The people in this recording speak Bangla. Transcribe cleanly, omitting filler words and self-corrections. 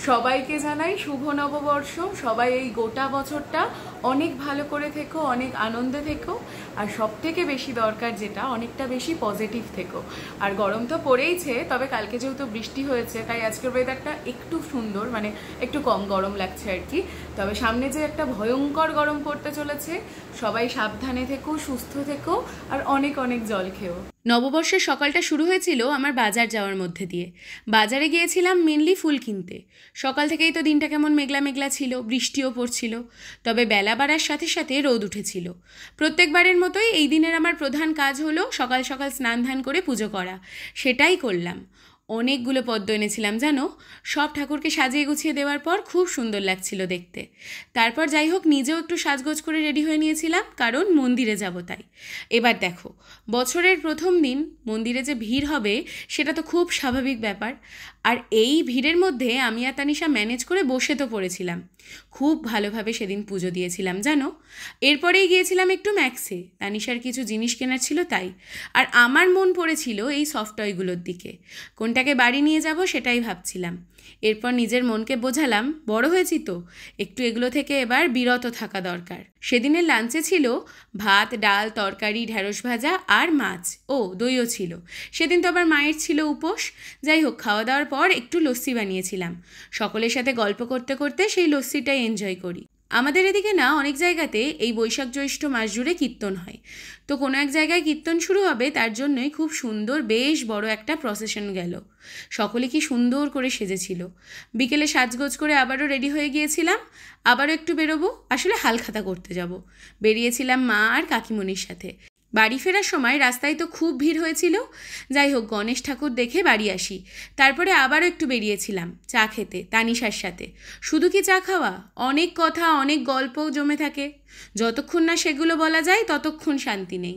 সবাইকে জানাই শুভ নববর্ষ। সবাই এই গোটা বছরটা অনেক ভালো করে থেকো, অনেক আনন্দে থেকো, আর সব থেকে বেশি দরকার যেটা অনেকটা বেশি পজিটিভ থেকো। আর গরম তো পড়েইছে, তবে কালকে যেহেতু বৃষ্টি হয়েছে তাই আজকের ওয়েদারটা একটু সুন্দর, মানে একটু কম গরম লাগছে আর কি। তবে সামনে যে একটা ভয়ঙ্কর গরম পড়তে চলেছে, সবাই সাবধানে থেকো, সুস্থ থেকো, আর অনেক অনেক জল খেও। নববর্ষের সকালটা শুরু হয়েছিল আমার বাজার যাওয়ার মধ্যে দিয়ে। বাজারে গিয়েছিলাম মেনলি ফুল কিনতে। সকাল থেকেই তো দিনটা কেমন মেঘলা মেঘলা ছিল, বৃষ্টিও পড়ছিল, তবে বেলা বাড়ার সাথে সাথে রোদ উঠেছিল। প্রত্যেকবারের মতোই এই দিনের আমার প্রধান কাজ হলো সকাল সকাল স্নান ধান করে পুজো করা। সেটাই করলাম। অনেকগুলো পদ্ম এনেছিলাম জানো। সব ঠাকুরকে সাজিয়ে গুছিয়ে দেওয়ার পর খুব সুন্দর লাগছিল দেখতে। তারপর যাই হোক, নিজেও একটু সাজগোজ করে রেডি হয়ে নিয়েছিলাম, কারণ মন্দিরে যাব তাই। এবার দেখো, বছরের প্রথম দিন মন্দিরে যে ভিড় হবে সেটা তো খুব স্বাভাবিক ব্যাপার। আর এই ভিড়ের মধ্যে আমি আর তানিশা ম্যানেজ করে বসে তো পড়েছিলাম। খুব ভালোভাবে সেদিন পুজো দিয়েছিলাম জানো। এরপরেই গিয়েছিলাম একটু ম্যাক্সে, তানিশার কিছু জিনিস কেনার ছিল তাই। আর আমার মন পড়েছিল এই সফট টয়গুলোর দিকে, কোনটাকে বাড়ি নিয়ে যাব সেটাই ভাবছিলাম। এরপর নিজের মনকে বোঝালাম, বড় হয়েছি তো, একটু এগুলো থেকে এবার বিরত থাকা দরকার। সেদিনের লাঞ্চে ছিল ভাত, ডাল, তরকারি, ঢ্যাঁড়স ভাজা আর মাছ। ও দইও ছিল। সেদিন তো আবার মায়ের ছিল উপোস। যাই হোক, খাওয়া দাওয়ার পর একটু লস্যি বানিয়েছিলাম। সকলের সাথে গল্প করতে করতে সেই লস্যিটাই এনজয় করি। আমাদের এদিকে না অনেক জায়গাতে এই বৈশাখ জ্যৈষ্ঠ মাস জুড়ে কীর্তন হয়। তো কোনো এক জায়গায় কীর্তন শুরু হবে, তার জন্যই খুব সুন্দর বেশ বড় একটা প্রসেশন গেল। সকলে কি সুন্দর করে সেজেছিল। বিকেলে সাজগোজ করে আবারও রেডি হয়ে গিয়েছিলাম। আবারও একটু বেরোবো, আসলে হালখাতা করতে যাব। বেরিয়েছিলাম মা আর কাকিমণির সাথে। বাড়ি ফেরার সময় রাস্তায় তো খুব ভিড় হয়েছিল। যাই হোক, গণেশ ঠাকুর দেখে বাড়ি আসি। তারপরে আবারও একটু বেরিয়েছিলাম চা খেতে তানিশার সাথে। শুধু কি চা খাওয়া, অনেক কথা, অনেক গল্পও জমে থাকে। যতক্ষণ না সেগুলো বলা যায় ততক্ষণ শান্তি নেই।